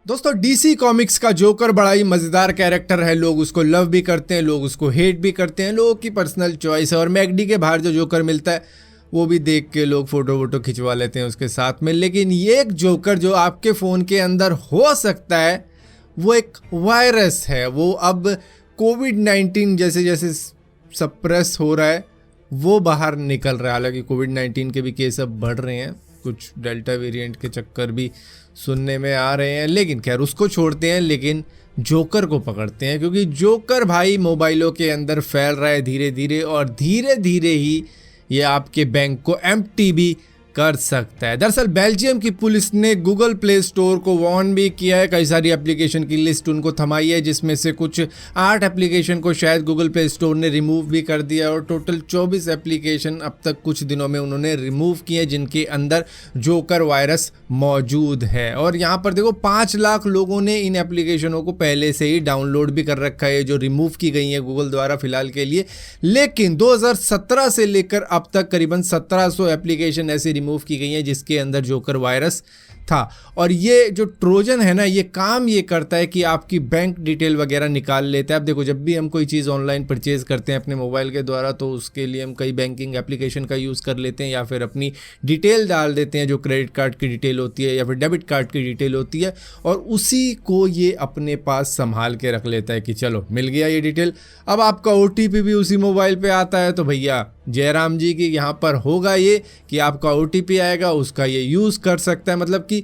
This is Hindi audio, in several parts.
दोस्तों डीसी कॉमिक्स का जोकर बड़ा ही मजेदार कैरेक्टर है। लोग उसको लव भी करते हैं, लोग उसको हेट भी करते हैं, लोगों की पर्सनल चॉइस है। और मैकडी के बाहर जो जोकर मिलता है वो भी देख के लोग फोटो वोटो खिंचवा लेते हैं उसके साथ में। लेकिन ये एक जोकर जो आपके फ़ोन के अंदर हो सकता है वो एक वायरस है। वो अब कोविड-19 जैसे जैसे सप्रेस हो रहा है वो बाहर निकल रहा है। हालांकि कोविड-19 के भी केस अब बढ़ रहे हैं, कुछ डेल्टा वेरिएंट के चक्कर भी सुनने में आ रहे हैं। लेकिन खैर उसको छोड़ते हैं, लेकिन जोकर को पकड़ते हैं, क्योंकि जोकर भाई मोबाइलों के अंदर फैल रहा है धीरे धीरे, और धीरे धीरे ही ये आपके बैंक को एम्प्टी भी कर सकता है। दरअसल बेल्जियम की पुलिस ने गूगल प्ले स्टोर को वार्न भी किया है। कई सारी एप्लीकेशन की लिस्ट उनको थमाई है, जिसमें से कुछ 8 एप्लीकेशन को शायद गूगल प्ले स्टोर ने रिमूव भी कर दिया, और टोटल 24 एप्लीकेशन अब तक कुछ दिनों में उन्होंने रिमूव किए जिनके अंदर जोकर वायरस मौजूद है। और यहाँ पर देखो 5 लाख लोगों ने इन एप्लीकेशनों को पहले से ही डाउनलोड भी कर रखा है, जो रिमूव की गई है गूगल द्वारा फिलहाल के लिए। लेकिन 2017 से लेकर अब तक करीबन 1700 एप्लीकेशन ऐसी रिमूव की गई है जिसके अंदर जोकर वायरस था। और ये जो ट्रोजन है ना, ये काम ये करता है कि आपकी बैंक डिटेल वगैरह निकाल लेता है। अब देखो, जब भी हम कोई चीज़ ऑनलाइन परचेज करते हैं अपने मोबाइल के द्वारा, तो उसके लिए हम कई बैंकिंग एप्लीकेशन का यूज़ कर लेते हैं, या फिर अपनी डिटेल डाल देते हैं जो क्रेडिट कार्ड की डिटेल होती है या फिर डेबिट कार्ड की डिटेल होती है, और उसी को ये अपने पास संभाल के रख लेता है कि चलो मिल गया ये डिटेल। अब आपका OTP भी उसी मोबाइल पे आता है, तो भैया जयराम जी की यहाँ पर होगा ये कि आपका OTP आएगा, उसका ये यूज़ कर सकता है। मतलब कि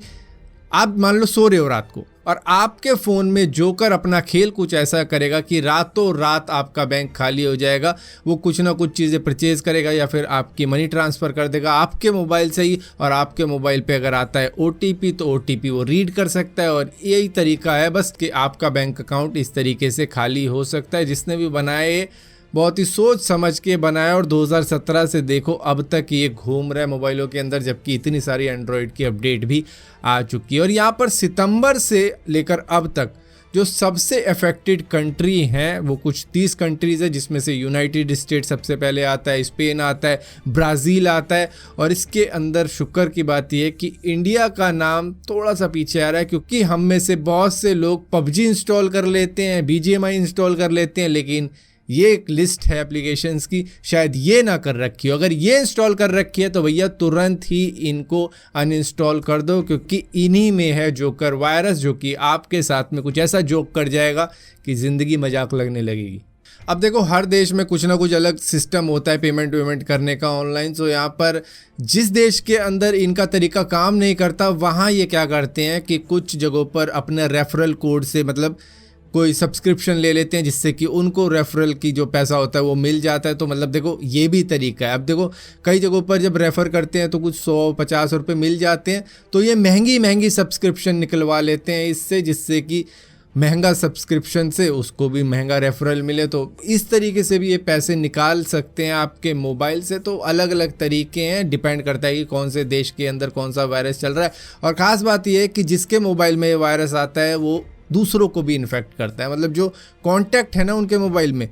आप मान लो सो रहे हो रात को, और आपके फ़ोन में जोकर अपना खेल कुछ ऐसा करेगा कि रातों रात आपका बैंक खाली हो जाएगा। वो कुछ ना कुछ चीज़ें परचेज़ करेगा या फिर आपकी मनी ट्रांसफ़र कर देगा आपके मोबाइल से ही, और आपके मोबाइल पे अगर आता है OTP तो OTP वो रीड कर सकता है। और यही तरीका है बस कि आपका बैंक अकाउंट इस तरीके से खाली हो सकता है। जिसने भी बनाए बहुत ही सोच समझ के बनाया, और 2017 से देखो अब तक ये घूम रहा है मोबाइलों के अंदर, जबकि इतनी सारी एंड्रॉयड की अपडेट भी आ चुकी है। और यहाँ पर सितंबर से लेकर अब तक जो सबसे अफेक्टेड कंट्री हैं वो कुछ 30 कंट्रीज़ है, जिसमें से यूनाइटेड स्टेट सबसे पहले आता है, स्पेन आता है, ब्राज़ील आता है, और इसके अंदर शुक्र की बात यह है कि इंडिया का नाम थोड़ा सा पीछे आ रहा है, क्योंकि हम में से बहुत से लोग PUBG इंस्टॉल कर लेते हैं, BGMI इंस्टॉल कर लेते हैं, लेकिन ये एक लिस्ट है एप्लीकेशंस की, शायद ये ना कर रखी हो। अगर ये इंस्टॉल कर रखी है तो भैया तुरंत ही इनको अनइंस्टॉल कर दो, क्योंकि इन्हीं में है जोकर वायरस, जो कि आपके साथ में कुछ ऐसा जोक कर जाएगा कि ज़िंदगी मजाक लगने लगेगी। अब देखो, हर देश में कुछ ना कुछ अलग सिस्टम होता है पेमेंट वेमेंट करने का ऑनलाइन। सो यहाँ पर जिस देश के अंदर इनका तरीका काम नहीं करता, वहाँ ये क्या करते हैं कि कुछ जगहों पर अपने रेफरल कोड से, मतलब कोई सब्सक्रिप्शन ले लेते हैं, जिससे कि उनको रेफरल की जो पैसा होता है वो मिल जाता है। तो मतलब देखो, ये भी तरीका है। अब देखो, कई जगहों पर जब रेफ़र करते हैं तो कुछ 100-50 रुपये मिल जाते हैं, तो ये महंगी महंगी सब्सक्रिप्शन निकलवा लेते हैं इससे, जिससे कि महंगा सब्सक्रिप्शन से उसको भी महंगा रेफरल मिले। तो इस तरीके से भी ये पैसे निकाल सकते हैं आपके मोबाइल से। तो अलग अलग तरीके हैं, डिपेंड करता है कि कौन से देश के अंदर कौन सा वायरस चल रहा है। और ख़ास बात यह है कि जिसके मोबाइल में ये वायरस आता है वो दूसरों को भी इन्फेक्ट करता है। मतलब जो कॉन्टैक्ट है ना उनके मोबाइल में,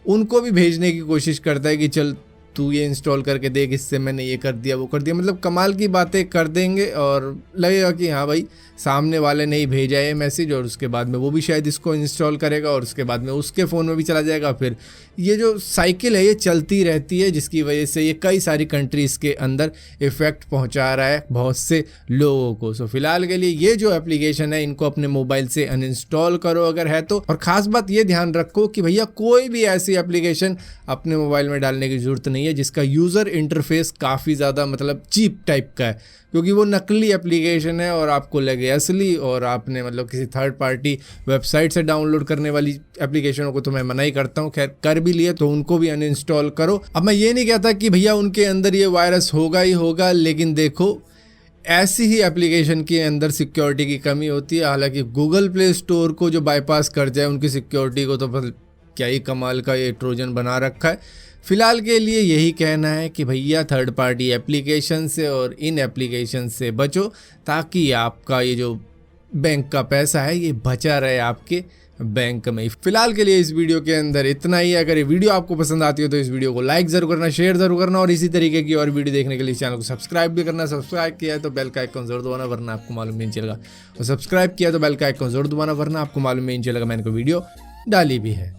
उनको भी भेजने की कोशिश करता है कि चल तू ये इंस्टॉल करके देख, इससे मैंने ये कर दिया वो कर दिया। मतलब कमाल की बातें कर देंगे, और लगेगा कि हाँ भाई सामने वाले ने ही भेजा है मैसेज, और उसके बाद में वो भी शायद इसको इंस्टॉल करेगा, और उसके बाद में उसके फ़ोन में भी चला जाएगा। फिर ये जो साइकिल है ये चलती रहती है, जिसकी वजह से ये कई सारी कंट्रीज़ के अंदर इफ़ेक्ट पहुंचा रहा है बहुत से लोगों को। सो फिलहाल के लिए ये जो एप्लीकेशन है इनको अपने मोबाइल से अनइंस्टॉल करो अगर है तो। और ख़ास बात ये ध्यान रखो कि भैया कोई भी ऐसी एप्लीकेशन अपने मोबाइल में डालने की ज़रूरत नहीं है जिसका यूज़र इंटरफेस काफ़ी ज़्यादा मतलब चीप टाइप का है, क्योंकि वो नकली एप्लीकेशन है और आपको लगे असली, और आपने मतलब किसी थर्ड पार्टी वेबसाइट से डाउनलोड करने वाली एप्लीकेशनों को तो मैं मना ही करता हूँ। खैर कर भी लिए तो उनको भी अनइंस्टॉल करो। अब मैं ये नहीं कहता कि भैया उनके अंदर ये वायरस होगा ही होगा, लेकिन देखो ऐसी ही एप्लीकेशन के अंदर सिक्योरिटी की कमी होती है। हालांकि गूगल प्ले स्टोर को जो बाईपास कर जाए उनकी सिक्योरिटी को, तो क्या ही कमाल का ये ट्रोजन बना रखा है। फ़िलहाल के लिए यही कहना है कि भैया थर्ड पार्टी एप्लीकेशन से और इन एप्लीकेशन से बचो, ताकि आपका ये जो बैंक का पैसा है ये बचा रहे आपके बैंक में। फिलहाल के लिए इस वीडियो के अंदर इतना ही है। अगर ये वीडियो आपको पसंद आती हो तो इस वीडियो को लाइक जरूर करना, शेयर जरूर करना और इसी तरीके की और वीडियो देखने के लिए चैनल को सब्सक्राइब भी करना। सब्सक्राइब किया है तो बेल का आइकन जरूर दबाना वरना आपको मालूम नहीं चलेगा, और सब्सक्राइब किया तो बेल का आइकन जरूर दबाना वरना आपको मालूम नहीं चलेगा मैंने कोई वीडियो डाली भी है।